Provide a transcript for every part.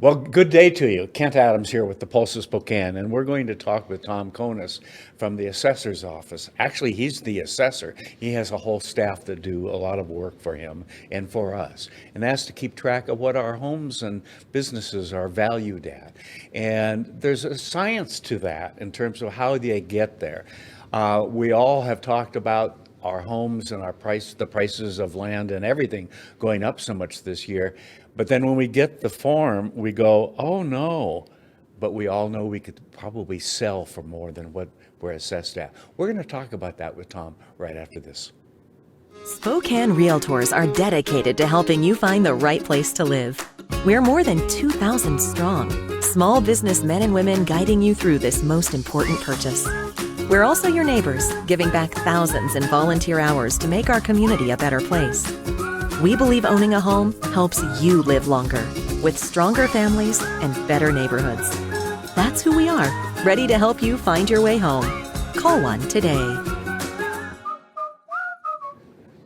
Well, good day to you. Kent Adams here with the Pulse of Spokane, and we're going to talk with Tom Konis from the assessor's office. Actually, he's the assessor. He has a whole staff that do a lot of work for him and for us, and that's to keep track of what our homes and businesses are valued at. And there's a science to that in terms of how they get there. We all have talked about our homes and the prices of land and everything going up so much this year. But then when we get the form, we go, oh no. But we all know we could probably sell for more than what we're assessed at. We're going to talk about that with Tom right after this. Spokane Realtors are dedicated to helping you find the right place to live. We're more than 2,000 strong, small business men and women guiding you through this most important purchase. We're also your neighbors, giving back thousands in volunteer hours to make our community a better place. We believe owning a home helps you live longer, with stronger families and better neighborhoods. That's who we are, ready to help you find your way home. Call one today.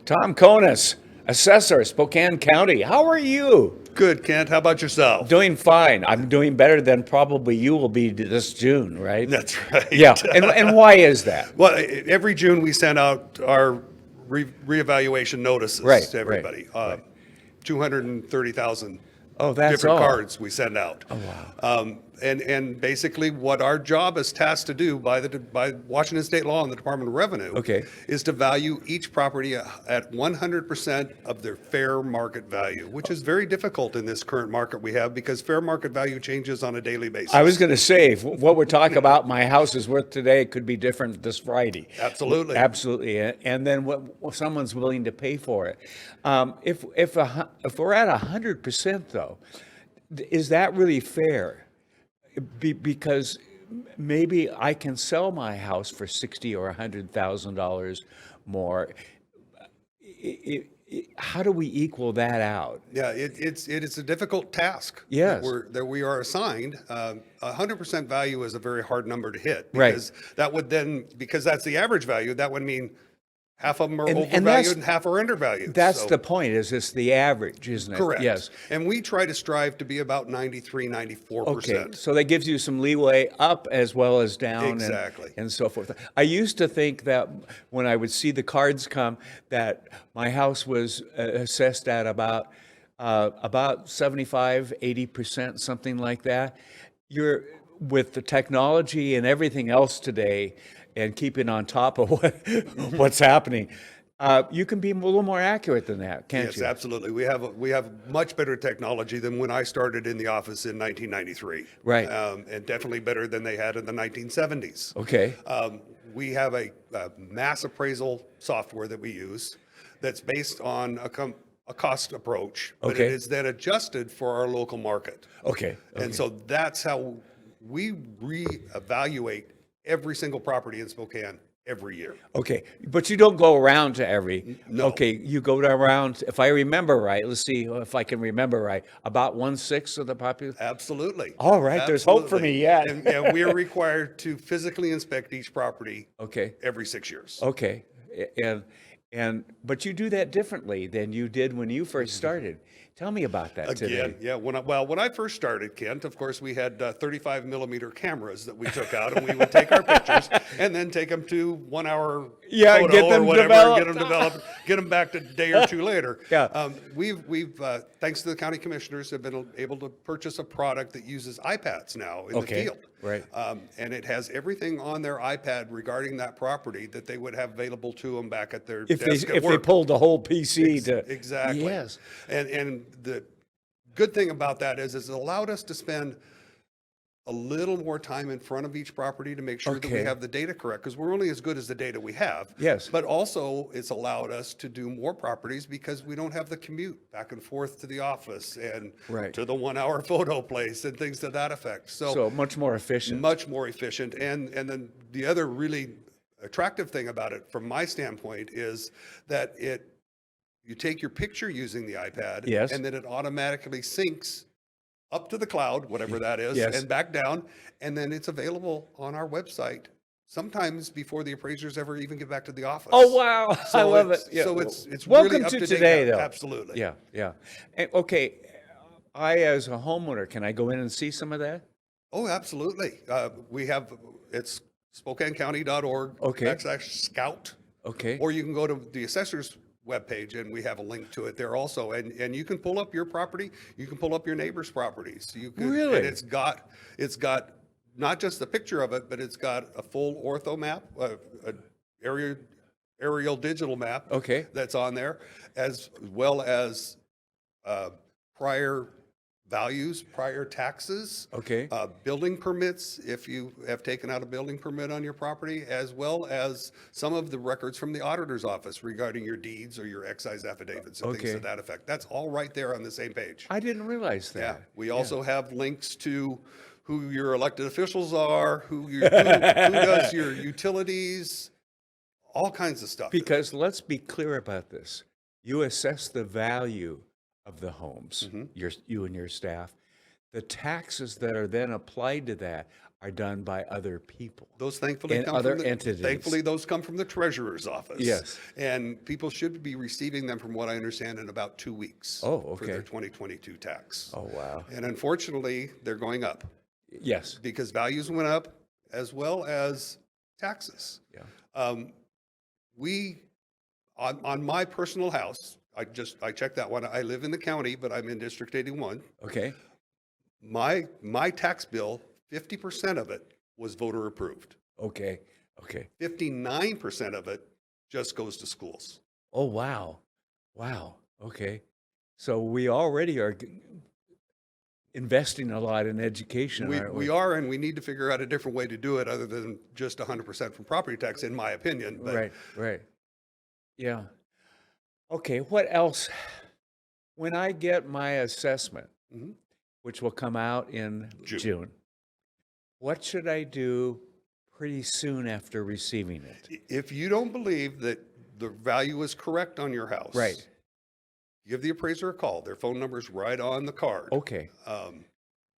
Tom Konis, assessor, Spokane County. How are you? Good, Kent. How about yourself? Doing fine. I'm doing better than probably you will be this June, right? That's right. Yeah. And why is that? Well, every June we send out our reevaluation notices to everybody. Right. 230,000 that's different all. cards we send out. Oh, wow. And basically what our job is tasked to do by Washington State law and the Department of Revenue is to value each property at 100% of their fair market value, which is very difficult in this current market we have because fair market value changes on a daily basis. I was going to say, what we're talking about, my house is worth today, could be different this Friday. Absolutely. Absolutely. And then what someone's willing to pay for it. If we're at 100% though, is that really fair? Because maybe I can sell my house for $60,000 or $100,000 more. How do we equal that out? Yeah, it is a difficult task. Yes. that we are assigned. 100% value is a very hard number to hit Right. because because that's the average value. That would mean half of them are And overvalued and half are undervalued. That's the point, is it's the average, isn't it? Correct. Yes. And we try to strive to be about 93, 94%. Okay, so that gives you some leeway up as well as down. Exactly. And so forth. I used to think that when I would see the cards come, that my house was assessed at about 75, 80%, something like that. With the technology and everything else today, and keeping on top of what's happening, you can be a little more accurate than that, can't you? Yes, absolutely. We have much better technology than when I started in the office in 1993. Right. And definitely better than they had in the 1970s. Okay. We have a mass appraisal software that we use that's based on a cost approach, but Okay. it is then adjusted for our local market. Okay. And so that's how we reevaluate every single property in Spokane every year. Okay, but you don't go around to every. No. Okay, you go around. If I remember right, let's see if I can remember right. About 1/6 of the population. Absolutely. All right, there's hope for me yet. And we are required to physically inspect each property Okay. every 6 years. Okay, but you do that differently than you did when you first started. Tell me about that today. Again, yeah. When I first started, Kent, of course, we had 35 millimeter cameras that we took out, and we would take our pictures and then take them to 1 hour photo get them or whatever, developed. get them developed, get them back a day or two later. Yeah. We've thanks to the county commissioners, have been able to purchase a product that uses iPads now in the field. Right. And it has everything on their iPad regarding that property that they would have available to them back at their If desk at they work. pulled the whole PC to Exactly. Yes. And the good thing about that is it allowed us to spend a little more time in front of each property to make sure that we Okay. have the data correct, because we're only as good as the data we have. Yes. But also it's allowed us to do more properties because we don't have the commute back and forth to the office and Right. to the 1 hour photo place and things to that effect. so much more efficient. Much more efficient. And then the other really attractive thing about it from my standpoint is that you take your picture using the iPad, Yes. and then it automatically syncs up to the cloud, whatever that is, Yes. and back down, and then it's available on our website sometimes before the appraisers ever even get back to the office. Oh wow, I So love it. it's- so it's welcome really up to to date today, now. though. Absolutely. Yeah, yeah. And, okay, as a homeowner, can I go in and see some of that? Oh, absolutely. We have, it's SpokaneCounty.org Okay. /scout. Okay. Or you can go to the assessor's webpage and we have a link to it there also. And you can pull up your property. You can pull up your neighbor's properties. You can, Really? And it's got not just the picture of it, but it's got a full ortho map, a aerial digital map. Okay. That's on there, as well as prior values, prior taxes. Okay. Building permits, if you have taken out a building permit on your property, as well as some of the records from the auditor's office regarding your deeds or your excise affidavits and things Okay. to that effect. That's all right there on the same page. I didn't realize Yeah. that. We also have links to who your elected officials are, who does your utilities, all kinds of stuff. Because let's be clear about this. You assess the value of the homes, you and your staff. The taxes that are then applied to that are done by other people. Those thankfully and come other from the, entities. Thankfully, those come from the treasurer's office. Yes. And people should be receiving them, from what I understand, in about 2 weeks. Oh, For okay. their 2022 tax. Oh, wow. And unfortunately, they're going up Yes. because values went up as well as taxes. Yeah. We, on my personal house, I checked that one. I live in the county, but I'm in District 81. Okay. My tax bill, 50% of it was voter approved. Okay. Okay. 59% of it just goes to schools. Oh, wow. Wow. Okay. So we already are investing a lot in education, aren't We are, and we need to figure out a different way to do it other than just 100% from property tax, in my opinion. But Right, right. Yeah. Okay, what else? When I get my assessment, Mhm. which will come out in June. June, what should I do pretty soon after receiving it? If you don't believe that the value is correct on your house, Right. give the appraiser a call. Their phone number's right on the card. Okay,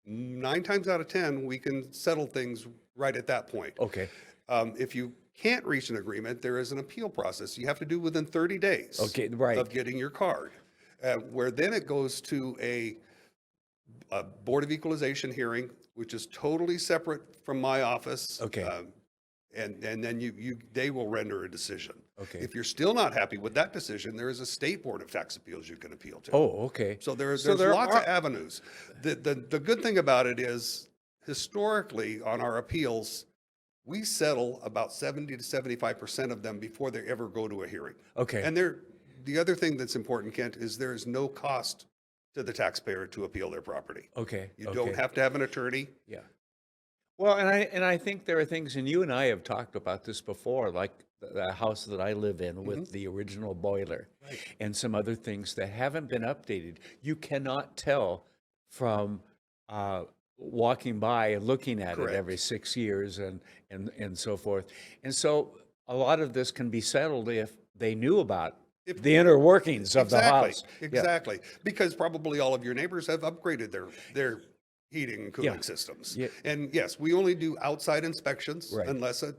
9 times out of 10, we can settle things right at that point. okay, If you can't reach an agreement, there is an appeal process you have to do within 30 days Okay, right. of getting your card, where then it goes to a Board of Equalization hearing, which is totally separate from my office. Okay. And then they will render a decision. Okay. If you're still not happy with that decision, there is a state board of tax appeals you can appeal to. oh, okay. So there's there lots are- of avenues. The good thing about it is, historically, on our appeals, we settle about 70 to 75% of them before they ever go to a hearing. Okay. And the other thing that's important, Kent, is there is no cost to the taxpayer to appeal their property. Okay. You okay. don't have to have an attorney. Yeah. Well, and I think there are things, and you and I have talked about this before, like the house that I live in with the original boiler and some other things that haven't been updated. You cannot tell from walking by and looking at Correct. it every 6 years and so forth. And so a lot of this can be settled if they knew about the inner workings of the house. Yeah. Exactly. Because probably all of your neighbors have upgraded their heating and cooling Yeah. systems. Yeah. And yes, we only do outside inspections Right. unless a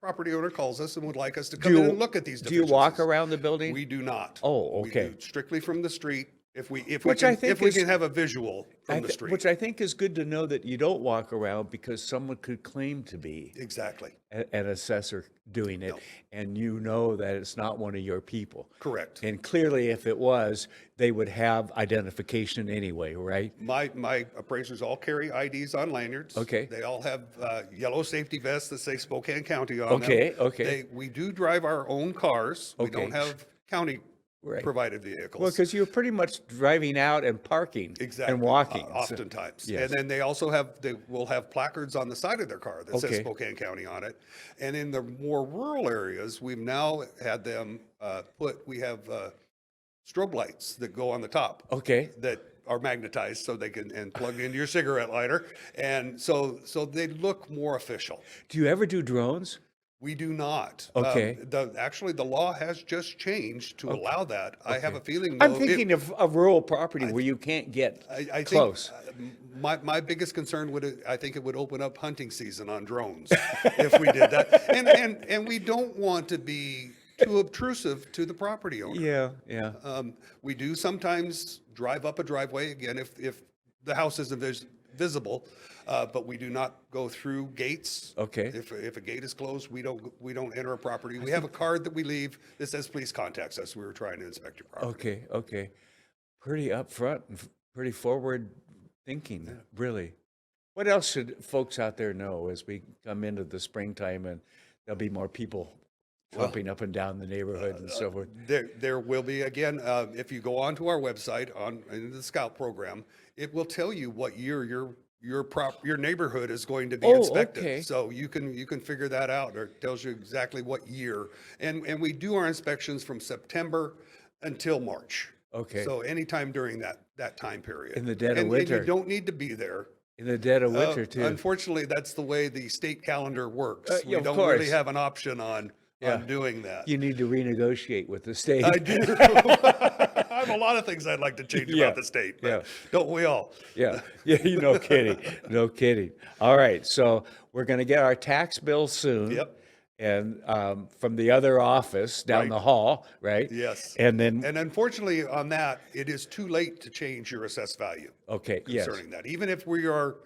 property owner calls us and would like us to Do come in you- and look at these Do you walk deficiencies. around the building? We do not. Oh, We okay. do strictly from the street. If we Which I think is- can have a visual from the street. Which I think is good to know that you don't walk around because someone could claim to be Exactly. an assessor doing it, and you know that it's not one of your people. Correct. And clearly, if it was, they would have identification anyway, right? My appraisers all carry IDs on lanyards. Okay. They all have yellow safety vests that say Spokane County on them. Okay, okay. We do drive our own cars. We Okay. don't have county Right. provided vehicles. Well, because you're pretty much driving out and parking Exactly. and walking. Oftentimes. Yes. And then they will have placards on the side of their car that says Okay. Spokane County on it. And in the more rural areas, we've now had them we have strobe lights that go on the top. Okay. That are magnetized so they can, and plugged into your cigarette lighter. And so they look more official. Do you ever do drones? We do not. Okay. Actually, the law has just changed to allow that. I have a feeling. I'm though, thinking of rural property where you can't get I close. think my biggest concern I think it would open up hunting season on drones if we did that. And we don't want to be too obtrusive to the property owner. Yeah, yeah. We do sometimes drive up a driveway. Again, if the house isn't visible, but we do not go through gates. Okay. If a gate is closed, we don't enter a property. We have a card that we leave that says, please contact us. We were trying to inspect your property. Okay. Pretty upfront and pretty forward thinking, really. What else should folks out there know as we come into the springtime and there'll be more people jumping up and down the neighborhood and so forth? There will be, again, if you go onto our website, in the Scout program, it will tell you what year your neighborhood is going to be inspected. Okay. So you can figure that out, or it tells you exactly what year. And we do our inspections from September until March. Okay. So anytime during that time period. In the dead of winter. And you don't need to be there. In the dead of winter, too. Unfortunately, that's the way the state calendar works. We of don't course. really have an option on doing that. You need to renegotiate with the state. I do. I have a lot of things I'd like to change about the state, but don't we all? Yeah, no kidding. No kidding. All right, so we're going to get our tax bill soon. Yep. And from the other office down the hall, right? Yes. And then, And unfortunately on that, it is too late to change your assessed value okay, yes, concerning that. Even if we are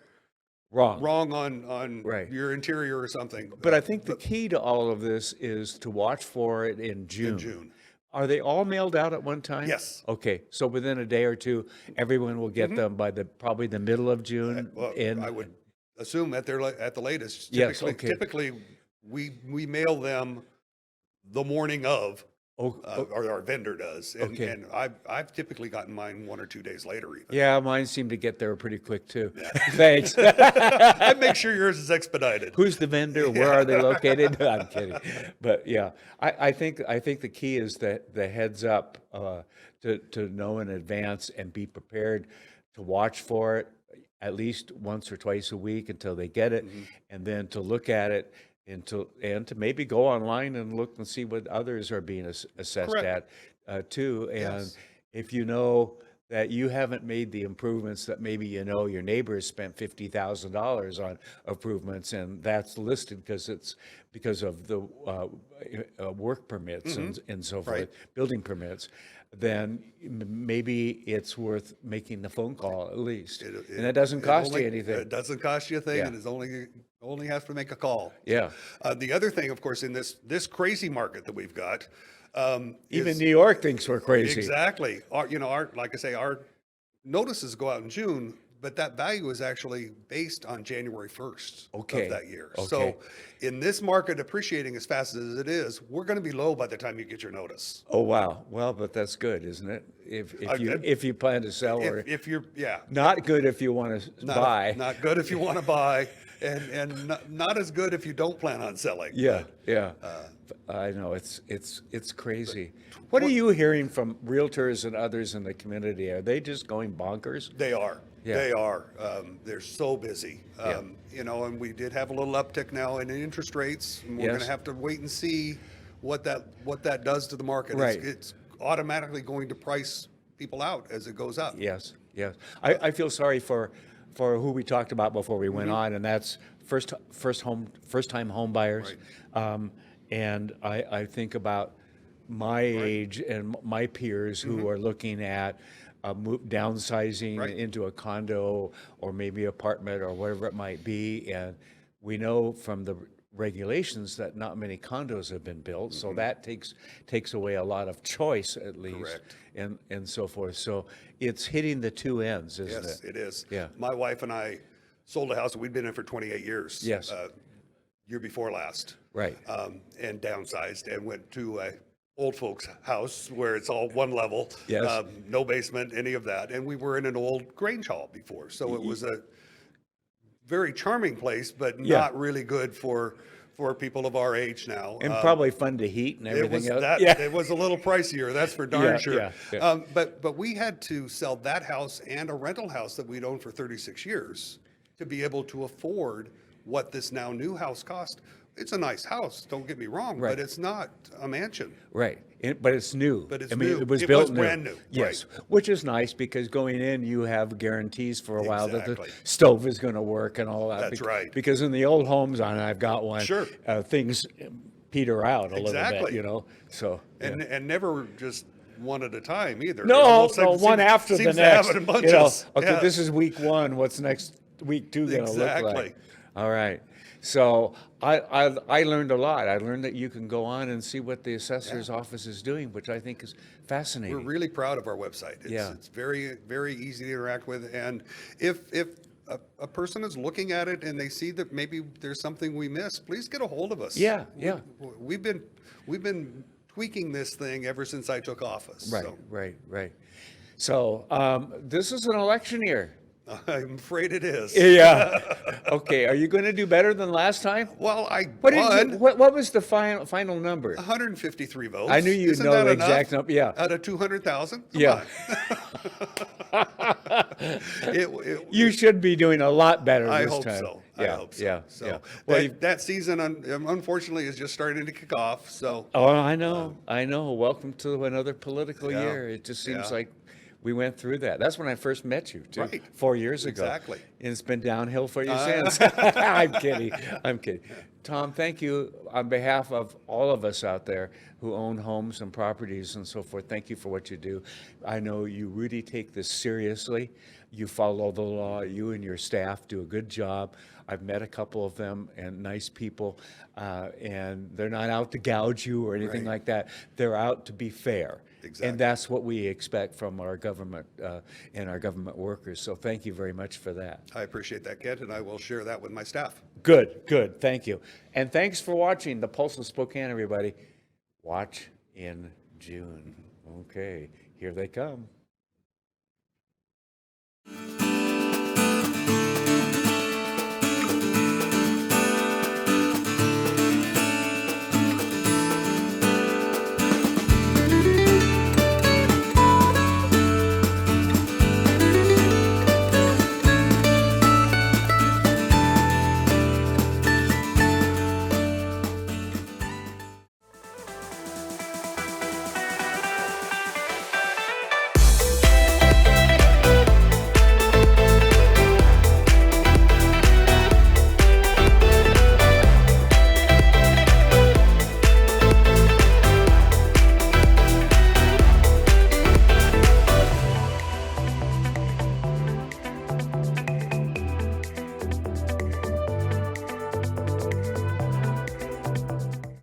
wrong. on Right. your interior or something. But I think the key to all of this is to watch for it in June. In June. Are they all mailed out at one time? Yes. Okay, so within a day or two, everyone will get them by probably the middle of June. Well, and I would assume at the latest. Yes, Typically, okay. typically we mail them the morning of, or our vendor does. And, Okay. and I've typically gotten mine 1 or 2 days later even. yeah, mine seem to get there pretty quick too. Thanks. And make sure yours is expedited. Who's the vendor? Where are they located? I'm kidding, but yeah, I think the key is that the heads up to know in advance and be prepared to watch for it at least once or twice a week until they get it, and then to look at it and to maybe go online and look and see what others are being assessed Correct. at too. And Yes. if you know that you haven't made the improvements that maybe your neighbors spent $50,000 on improvements, and that's listed because of the work permits and so forth, Right. building permits, then maybe it's worth making the phone call at least. And it doesn't cost you anything. It doesn't cost you a thing, Yeah. and it's only have to make a call. Yeah. The other thing, of course, in this crazy market that we've got, Even is- New York thinks we're crazy. Exactly. Our like I say, our notices go out in June, but that value is actually based on January 1st Okay. of that year. Okay. So in this market appreciating as fast as it is, we're going to be low by the time you get your notice. Oh, wow. Well, but that's good, isn't it? If you plan to sell, or If you're, not good if you want to buy. not good if you want to buy, and not as good if you don't plan on selling. Yeah, yeah. I know, it's crazy. What are you hearing from realtors and others in the community? Are they just going bonkers? They are. Yeah. They are. They're so busy. And we did have a little uptick now in interest rates, and we're going Yes. to have to wait and see what that does to the market. Right. It's automatically going to price people out as it goes up. Yes, yes. I feel sorry for who we talked about before we went on, and that's first-time home buyers. And I think about my age and my peers who are looking at downsizing Right. into a condo or maybe apartment or whatever it might be. And we know from the regulations that not many condos have been built, so that takes away a lot of choice at least. Correct. And so forth. So it's hitting the two ends, isn't Yes, it? it is. Yeah. My wife and I sold a house that we'd been in for 28 years. Yes. Year before last. Right. And downsized and went to a old folks house where it's all one level. Yes. No basement, any of that. And we were in an old Grange hall before. So it was a very charming place, but Yeah. not really good for people of our age now. And probably fun to heat and It everything was else. that. Yeah. It was a little pricier, that's for darn Yeah, sure. yeah. But we had to sell that house and a rental house that we'd owned for 36 years to be able to afford what this now new house cost. It's a nice house, don't get me wrong, Right. but it's not a mansion. Right, but it's new. But it's I mean, new. it was It built was new. brand new, Yes, which is nice because going in, you have guarantees for a while that the Exactly. stove is going to work and all that. That's right. Because in the old homes, and I've got one, Sure. things peter out a little bit, Exactly. So yeah. And never just one at a time either. It No, almost no, seems- one after the seems to have next. it in bunches. You know, okay, Yeah. this is week 1. What's next week 2 going to look Exactly. like? All right. So I learned a lot. I learned that you can go on and see what the assessor's office is doing, which I think is fascinating. We're really proud of our website. It's very, very easy to interact with. And if a person is looking at it and they see that maybe there's something we missed, please get a hold of us. Yeah, yeah. We've been tweaking this thing ever since I took office. Right, So right. So this is an election year. I'm afraid it is. Yeah. Okay. Are you going to do better than last time? Well, I What won did you, what was the final number? 153 votes. I knew you'd Isn't know that the enough? exact number. Yeah. Out of 200,000? Yeah. You should be doing a lot better I this hope time. so. Yeah, I hope so. yeah, So yeah. Well, that season, unfortunately, is just starting to kick off. So oh, I know. Welcome to another political Yeah, year. It just seems yeah. like we went through that. That's when I first met you, too, Right. 4 years ago. Exactly. And it's been downhill for you since. I'm kidding. Tom, thank you on behalf of all of us out there who own homes and properties and so forth. Thank you for what you do. I know you really take this seriously. You follow the law. You and your staff do a good job. I've met a couple of them, and nice people, and they're not out to gouge you or anything Right. like that. They're out to be fair. Exactly. And that's what we expect from our government and our government workers. So thank you very much for that. I appreciate that, Kent, and I will share that with my staff. Good. Thank you. And thanks for watching the Pulse of Spokane, everybody. Watch in June. Okay, here they come.